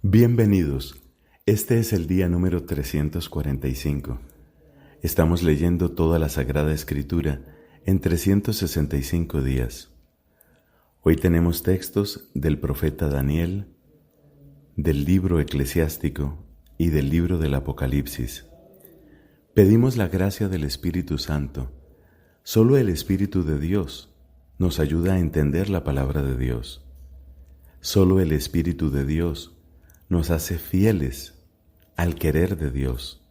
Bienvenidos. Este es el día número 345. Estamos leyendo toda la Sagrada Escritura en 365 días. Hoy tenemos textos del profeta Daniel, del libro eclesiástico y del libro del Apocalipsis. Pedimos la gracia del Espíritu Santo. Solo el Espíritu de Dios nos ayuda a entender la palabra de Dios. Solo el Espíritu de Dios nos hace fieles al querer de Dios.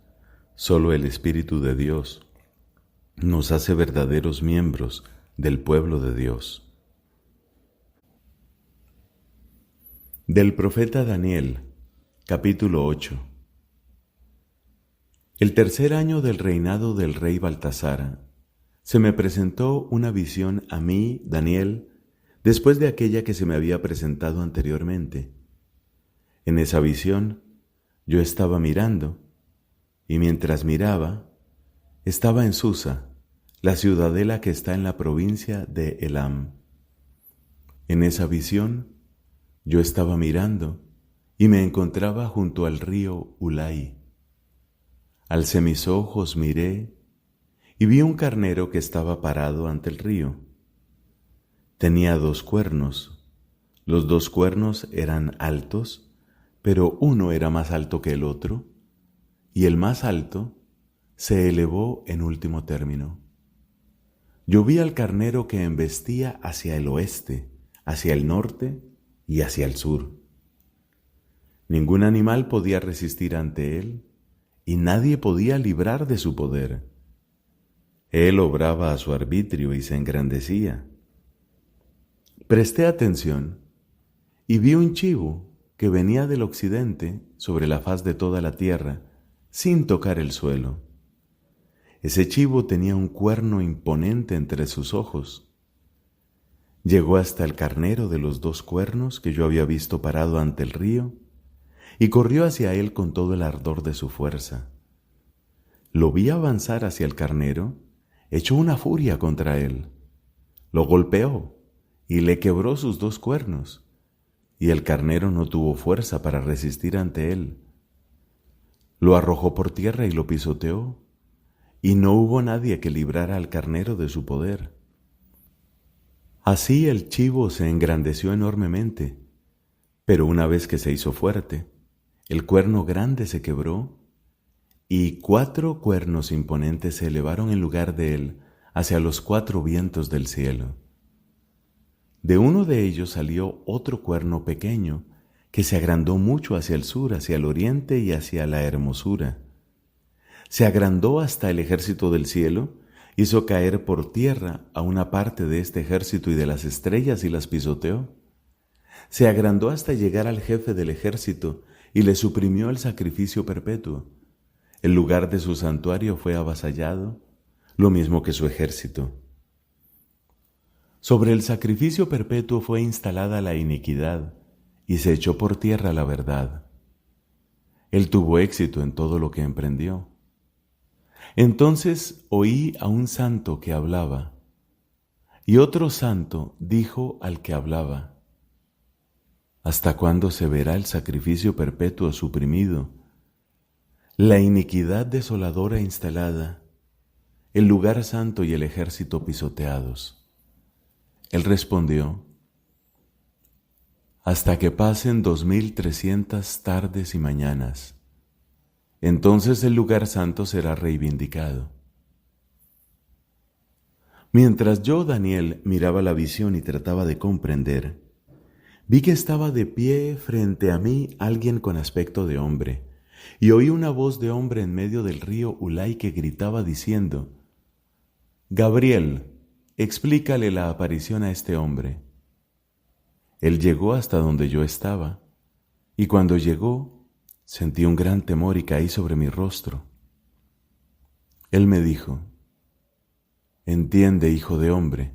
Solo el Espíritu de Dios nos hace verdaderos miembros del pueblo de Dios. Del profeta Daniel, capítulo 8. El tercer año del reinado del rey Baltasar, se me presentó una visión a mí, Daniel, después de aquella que se me había presentado anteriormente. En esa visión, yo estaba mirando, y mientras miraba, estaba en Susa, la ciudadela que está en la provincia de Elam. En esa visión, yo estaba mirando, y me encontraba junto al río Ulai. Alcé mis ojos, miré, y vi un carnero que estaba parado ante el río. Tenía 2 cuernos. Los 2 cuernos eran altos, pero uno era más alto que el otro, y el más alto se elevó en último término. Yo vi al carnero que embestía hacia el oeste, hacia el norte y hacia el sur. Ningún animal podía resistir ante él, y nadie podía librar de su poder. Él obraba a su arbitrio y se engrandecía. Presté atención y vi un chivo que venía del occidente sobre la faz de toda la tierra, sin tocar el suelo. Ese chivo tenía un cuerno imponente entre sus ojos. Llegó hasta el carnero de los 2 cuernos que yo había visto parado ante el río, y corrió hacia él con todo el ardor de su fuerza. Lo vi avanzar hacia el carnero, echó una furia contra él, lo golpeó y le quebró sus 2 cuernos. Y el carnero no tuvo fuerza para resistir ante él. Lo arrojó por tierra y lo pisoteó, y no hubo nadie que librara al carnero de su poder. Así el chivo se engrandeció enormemente, pero una vez que se hizo fuerte, el cuerno grande se quebró, y 4 cuernos imponentes se elevaron en lugar de él hacia los 4 vientos del cielo. De uno de ellos salió otro cuerno pequeño, que se agrandó mucho hacia el sur, hacia el oriente y hacia la hermosura. Se agrandó hasta el ejército del cielo, hizo caer por tierra a una parte de este ejército y de las estrellas y las pisoteó. Se agrandó hasta llegar al jefe del ejército y le suprimió el sacrificio perpetuo. El lugar de su santuario fue avasallado, lo mismo que su ejército. Sobre el sacrificio perpetuo fue instalada la iniquidad, y se echó por tierra la verdad. Él tuvo éxito en todo lo que emprendió. Entonces oí a un santo que hablaba, y otro santo dijo al que hablaba: ¿Hasta cuándo se verá el sacrificio perpetuo suprimido, la iniquidad desoladora instalada, el lugar santo y el ejército pisoteados? Él respondió: hasta que pasen 2300 tardes y mañanas, entonces el lugar santo será reivindicado. Mientras yo, Daniel, miraba la visión y trataba de comprender, vi que estaba de pie frente a mí alguien con aspecto de hombre, y oí una voz de hombre en medio del río Ulai que gritaba diciendo: Gabriel, explícale la aparición a este hombre. Él llegó hasta donde yo estaba, y cuando llegó, sentí un gran temor y caí sobre mi rostro. Él me dijo: entiende, hijo de hombre,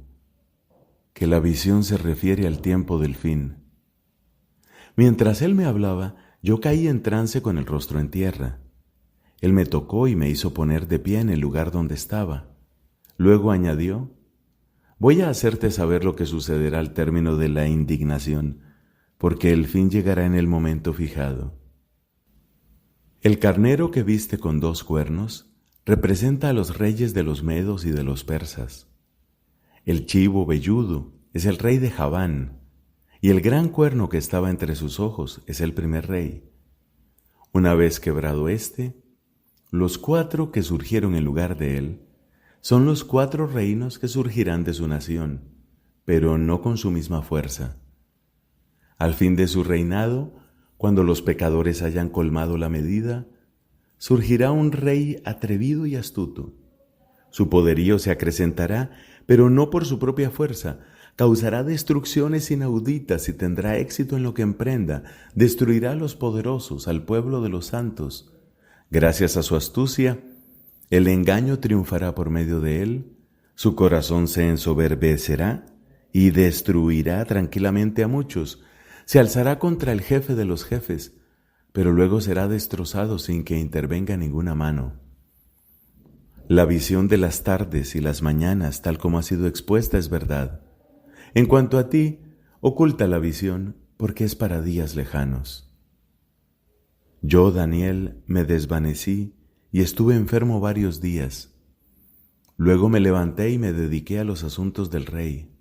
que la visión se refiere al tiempo del fin. Mientras él me hablaba, yo caí en trance con el rostro en tierra. Él me tocó y me hizo poner de pie en el lugar donde estaba. Luego añadió: voy a hacerte saber lo que sucederá al término de la indignación, porque el fin llegará en el momento fijado. El carnero que viste con 2 cuernos representa a los reyes de los medos y de los persas. El chivo velludo es el rey de Javán, y el gran cuerno que estaba entre sus ojos es el primer rey. Una vez quebrado éste, los 4 que surgieron en lugar de él son los 4 reinos que surgirán de su nación, pero no con su misma fuerza. Al fin de su reinado, cuando los pecadores hayan colmado la medida, surgirá un rey atrevido y astuto. Su poderío se acrecentará, pero no por su propia fuerza. Causará destrucciones inauditas y tendrá éxito en lo que emprenda. Destruirá a los poderosos, al pueblo de los santos. Gracias a su astucia, el engaño triunfará por medio de él, su corazón se ensoberbecerá y destruirá tranquilamente a muchos. Se alzará contra el jefe de los jefes, pero luego será destrozado sin que intervenga ninguna mano. La visión de las tardes y las mañanas, tal como ha sido expuesta, es verdad. En cuanto a ti, oculta la visión, porque es para días lejanos. Yo, Daniel, me desvanecí y estuve enfermo varios días. Luego me levanté y me dediqué a los asuntos del rey.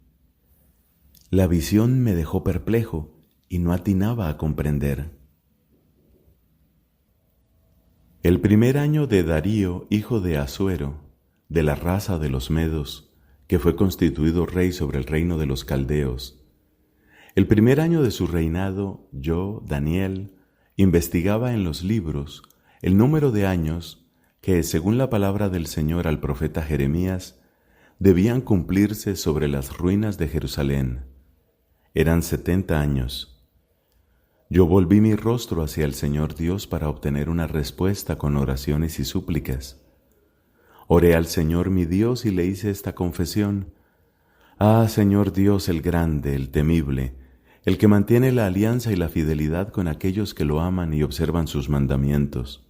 La visión me dejó perplejo y no atinaba a comprender. El primer año de Darío, hijo de Asuero, de la raza de los medos, que fue constituido rey sobre el reino de los caldeos. El primer año de su reinado, yo, Daniel, investigaba en los libros el número de años que, según la palabra del Señor al profeta Jeremías, debían cumplirse sobre las ruinas de Jerusalén. Eran 70 años. Yo volví mi rostro hacia el Señor Dios para obtener una respuesta con oraciones y súplicas. Oré al Señor mi Dios y le hice esta confesión: Ah, Señor Dios el grande, el temible, el que mantiene la alianza y la fidelidad con aquellos que lo aman y observan sus mandamientos.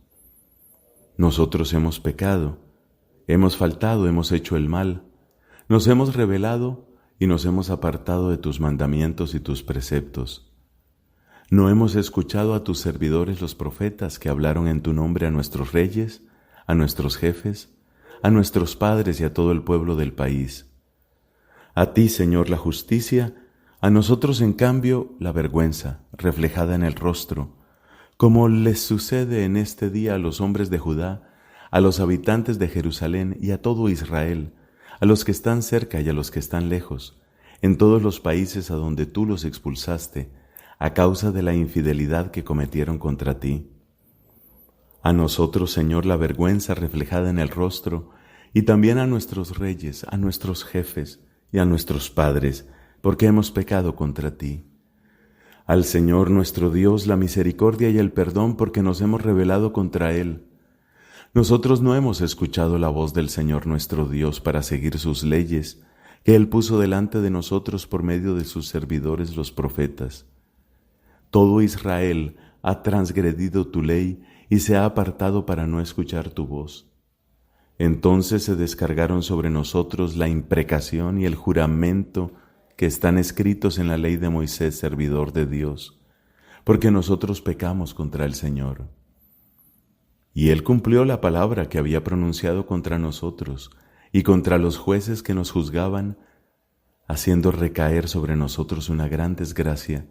Nosotros hemos pecado, hemos faltado, hemos hecho el mal, nos hemos rebelado y nos hemos apartado de tus mandamientos y tus preceptos. ¿No hemos escuchado a tus servidores los profetas que hablaron en tu nombre a nuestros reyes, a nuestros jefes, a nuestros padres y a todo el pueblo del país? A ti, Señor, la justicia, a nosotros, en cambio, la vergüenza, reflejada en el rostro, como les sucede en este día a los hombres de Judá, a los habitantes de Jerusalén y a todo Israel, a los que están cerca y a los que están lejos, en todos los países a donde tú los expulsaste, a causa de la infidelidad que cometieron contra ti. A nosotros, Señor, la vergüenza reflejada en el rostro, y también a nuestros reyes, a nuestros jefes y a nuestros padres, porque hemos pecado contra ti. Al Señor nuestro Dios la misericordia y el perdón, porque nos hemos rebelado contra Él. Nosotros no hemos escuchado la voz del Señor nuestro Dios para seguir sus leyes, que Él puso delante de nosotros por medio de sus servidores los profetas. Todo Israel ha transgredido tu ley y se ha apartado para no escuchar tu voz. Entonces se descargaron sobre nosotros la imprecación y el juramento que están escritos en la ley de Moisés, servidor de Dios, porque nosotros pecamos contra el Señor. Y Él cumplió la palabra que había pronunciado contra nosotros y contra los jueces que nos juzgaban, haciendo recaer sobre nosotros una gran desgracia,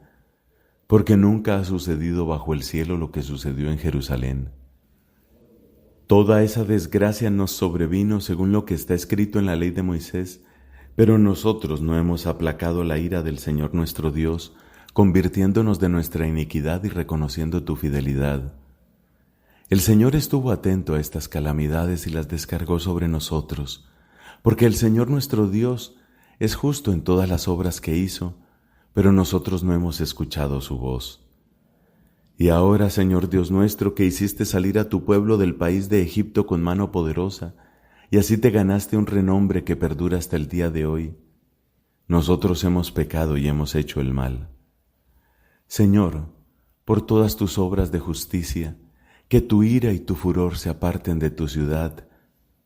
porque nunca ha sucedido bajo el cielo lo que sucedió en Jerusalén. Toda esa desgracia nos sobrevino según lo que está escrito en la ley de Moisés, pero nosotros no hemos aplacado la ira del Señor nuestro Dios, convirtiéndonos de nuestra iniquidad y reconociendo tu fidelidad. El Señor estuvo atento a estas calamidades y las descargó sobre nosotros, porque el Señor nuestro Dios es justo en todas las obras que hizo, pero nosotros no hemos escuchado su voz. Y ahora, Señor Dios nuestro, que hiciste salir a tu pueblo del país de Egipto con mano poderosa, y así te ganaste un renombre que perdura hasta el día de hoy, nosotros hemos pecado y hemos hecho el mal. Señor, por todas tus obras de justicia, que tu ira y tu furor se aparten de tu ciudad,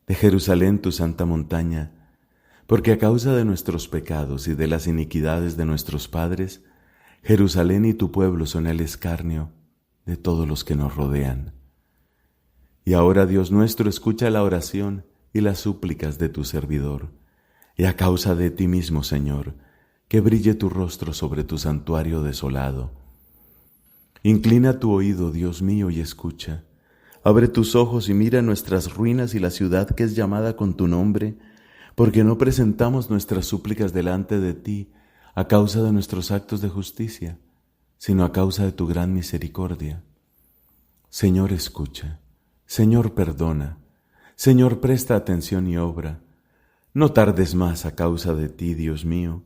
de Jerusalén, tu santa montaña, porque a causa de nuestros pecados y de las iniquidades de nuestros padres, Jerusalén y tu pueblo son el escarnio de todos los que nos rodean. Y ahora, Dios nuestro, escucha la oración y las súplicas de tu servidor, y a causa de ti mismo, Señor, que brille tu rostro sobre tu santuario desolado. Inclina tu oído, Dios mío, y escucha. Abre tus ojos y mira nuestras ruinas y la ciudad que es llamada con tu nombre, porque no presentamos nuestras súplicas delante de ti a causa de nuestros actos de justicia, sino a causa de tu gran misericordia. Señor, escucha. Señor, perdona. Señor, presta atención y obra. No tardes más a causa de ti, Dios mío,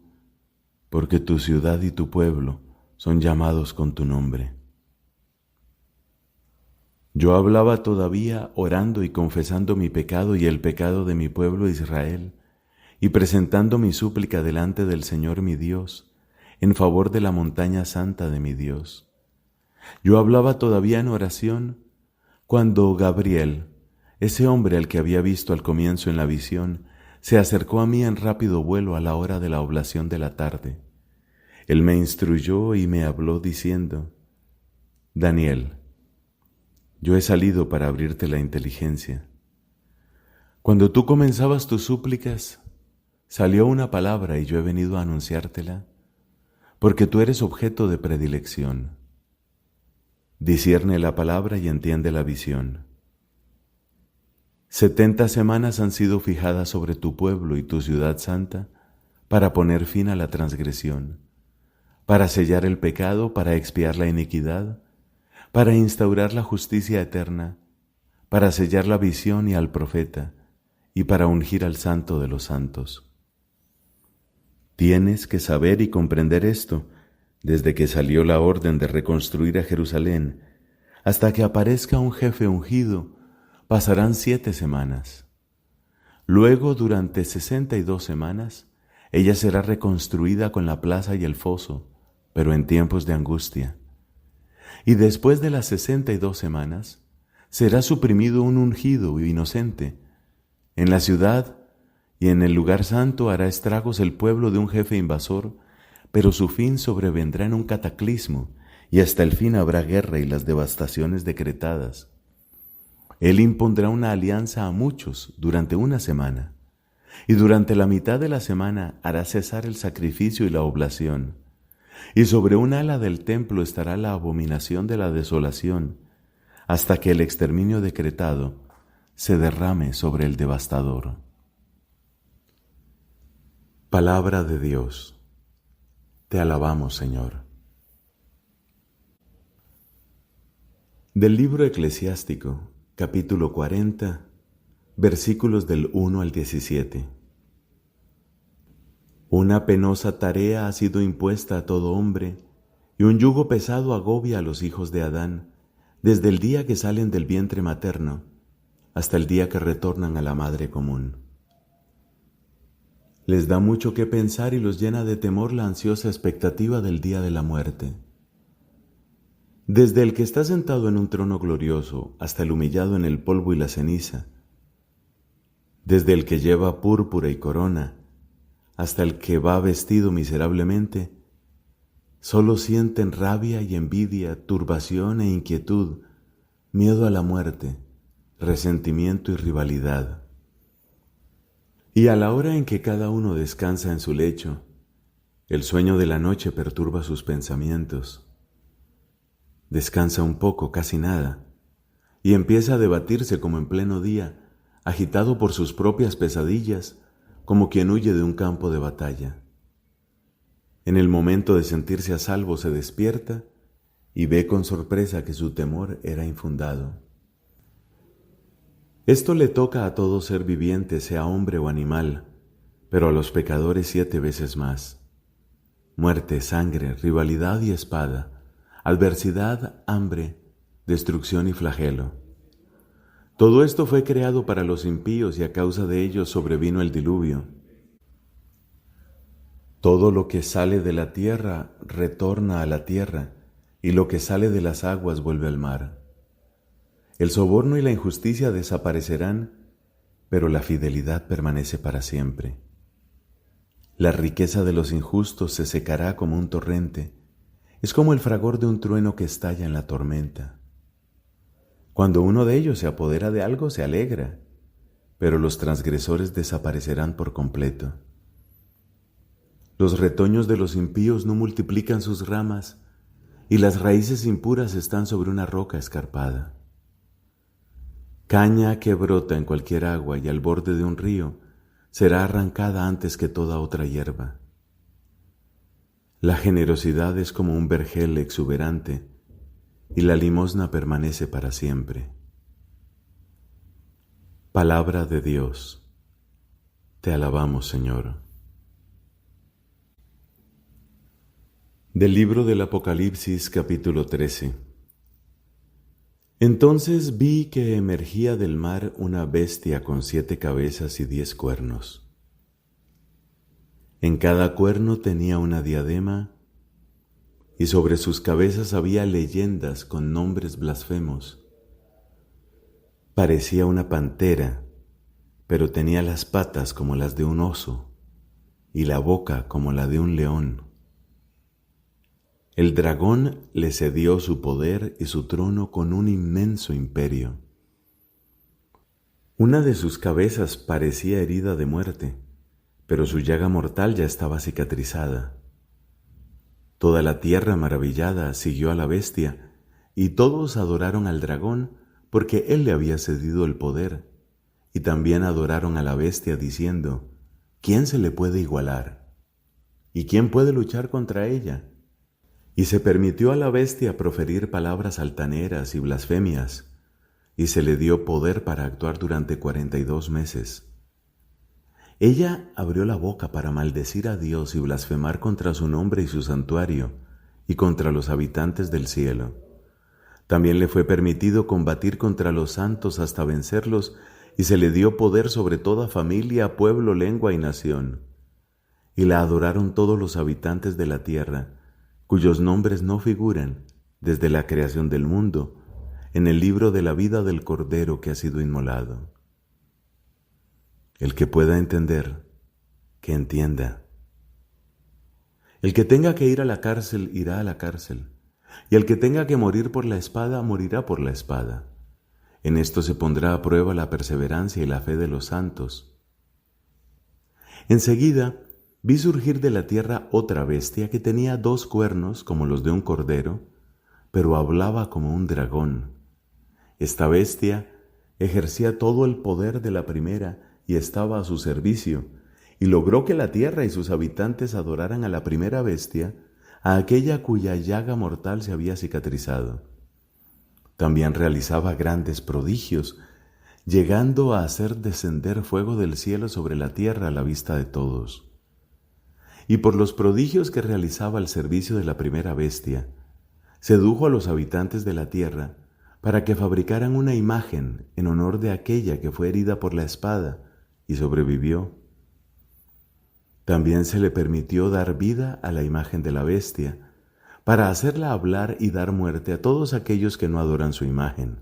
porque tu ciudad y tu pueblo son llamados con tu nombre. Yo hablaba todavía orando y confesando mi pecado y el pecado de mi pueblo Israel, y presentando mi súplica delante del Señor mi Dios, en favor de la montaña santa de mi Dios. Yo hablaba todavía en oración, cuando Gabriel, ese hombre al que había visto al comienzo en la visión, se acercó a mí en rápido vuelo a la hora de la oblación de la tarde. Él me instruyó y me habló diciendo: Daniel, yo he salido para abrirte la inteligencia. Cuando tú comenzabas tus súplicas, salió una palabra y yo he venido a anunciártela, porque tú eres objeto de predilección. Discierne la palabra y entiende la visión. 70 semanas han sido fijadas sobre tu pueblo y tu ciudad santa para poner fin a la transgresión, para sellar el pecado, para expiar la iniquidad, para instaurar la justicia eterna, para sellar la visión y al profeta, y para ungir al santo de los santos. Tienes que saber y comprender esto, desde que salió la orden de reconstruir a Jerusalén, hasta que aparezca un jefe ungido, pasarán 7 semanas. Luego, durante 62 semanas, ella será reconstruida con la plaza y el foso, pero en tiempos de angustia. Y después de las 62 semanas, será suprimido un ungido inocente. En la ciudad y en el lugar santo hará estragos el pueblo de un jefe invasor, pero su fin sobrevendrá en un cataclismo, y hasta el fin habrá guerra y las devastaciones decretadas. Él impondrá una alianza a muchos durante 1 semana, y durante la mitad de la semana hará cesar el sacrificio y la oblación. Y sobre un ala del templo estará la abominación de la desolación, hasta que el exterminio decretado se derrame sobre el devastador. Palabra de Dios. Te alabamos, Señor. Del libro eclesiástico, capítulo 40, versículos del 1 al 17. Una penosa tarea ha sido impuesta a todo hombre, y un yugo pesado agobia a los hijos de Adán, desde el día que salen del vientre materno hasta el día que retornan a la madre común. Les da mucho que pensar y los llena de temor la ansiosa expectativa del día de la muerte. Desde el que está sentado en un trono glorioso hasta el humillado en el polvo y la ceniza, desde el que lleva púrpura y corona hasta el que va vestido miserablemente, solo sienten rabia y envidia, turbación e inquietud, miedo a la muerte, resentimiento y rivalidad. Y a la hora en que cada uno descansa en su lecho, el sueño de la noche perturba sus pensamientos. Descansa un poco, casi nada, y empieza a debatirse como en pleno día, agitado por sus propias pesadillas, como quien huye de un campo de batalla. En el momento de sentirse a salvo se despierta y ve con sorpresa que su temor era infundado. Esto le toca a todo ser viviente, sea hombre o animal, pero a los pecadores 7 veces más. Muerte, sangre, rivalidad y espada, adversidad, hambre, destrucción y flagelo. Todo esto fue creado para los impíos y a causa de ellos sobrevino el diluvio. Todo lo que sale de la tierra retorna a la tierra, y lo que sale de las aguas vuelve al mar. El soborno y la injusticia desaparecerán, pero la fidelidad permanece para siempre. La riqueza de los injustos se secará como un torrente, Es como el fragor de un trueno que estalla en la tormenta. Cuando uno de ellos se apodera de algo, se alegra, pero los transgresores desaparecerán por completo. Los retoños de los impíos no multiplican sus ramas, y las raíces impuras están sobre una roca escarpada. Caña que brota en cualquier agua y al borde de un río será arrancada antes que toda otra hierba. La generosidad es como un vergel exuberante, y la limosna permanece para siempre. Palabra de Dios. Te alabamos, Señor. Del libro del Apocalipsis, capítulo 13. Entonces vi que emergía del mar una bestia con 7 cabezas y 10 cuernos. En cada cuerno tenía una diadema, y sobre sus cabezas había leyendas con nombres blasfemos. Parecía una pantera, pero tenía las patas como las de un oso, y la boca como la de un león. El dragón le cedió su poder y su trono con un inmenso imperio. Una de sus cabezas parecía herida de muerte, pero su llaga mortal ya estaba cicatrizada. Toda la tierra maravillada siguió a la bestia, y todos adoraron al dragón porque él le había cedido el poder, y también adoraron a la bestia diciendo: ¿Quién se le puede igualar? ¿Y quién puede luchar contra ella? Y se permitió a la bestia proferir palabras altaneras y blasfemias, y se le dio poder para actuar durante 42 meses. Ella abrió la boca para maldecir a Dios y blasfemar contra su nombre y su santuario, y contra los habitantes del cielo. También le fue permitido combatir contra los santos hasta vencerlos, y se le dio poder sobre toda familia, pueblo, lengua y nación. Y la adoraron todos los habitantes de la tierra, cuyos nombres no figuran, desde la creación del mundo, en el libro de la vida del Cordero que ha sido inmolado. El que pueda entender, que entienda. El que tenga que ir a la cárcel, irá a la cárcel, y el que tenga que morir por la espada, morirá por la espada. En esto se pondrá a prueba la perseverancia y la fe de los santos. Enseguida vi surgir de la tierra otra bestia que tenía 2 cuernos como los de un cordero, pero hablaba como un dragón. Esta bestia ejercía todo el poder de la primera y estaba a su servicio, y logró que la tierra y sus habitantes adoraran a la primera bestia, a aquella cuya llaga mortal se había cicatrizado. También realizaba grandes prodigios, llegando a hacer descender fuego del cielo sobre la tierra a la vista de todos. Y por los prodigios que realizaba al servicio de la primera bestia, sedujo a los habitantes de la tierra para que fabricaran una imagen en honor de aquella que fue herida por la espada y sobrevivió. También se le permitió dar vida a la imagen de la bestia, para hacerla hablar y dar muerte a todos aquellos que no adoran su imagen.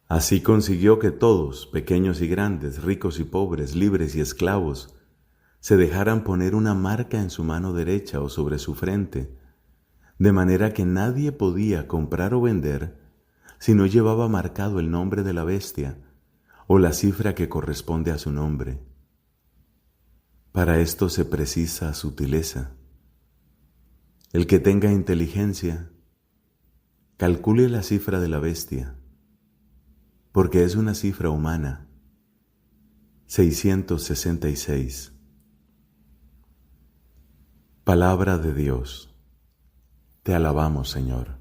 Así consiguió que todos, pequeños y grandes, ricos y pobres, libres y esclavos, se dejaran poner una marca en su mano derecha o sobre su frente, de manera que nadie podía comprar o vender si no llevaba marcado el nombre de la bestia o la cifra que corresponde a su nombre. Para esto se precisa sutileza. El que tenga inteligencia, calcule la cifra de la bestia, porque es una cifra humana, 666. Palabra de Dios. Te alabamos, Señor.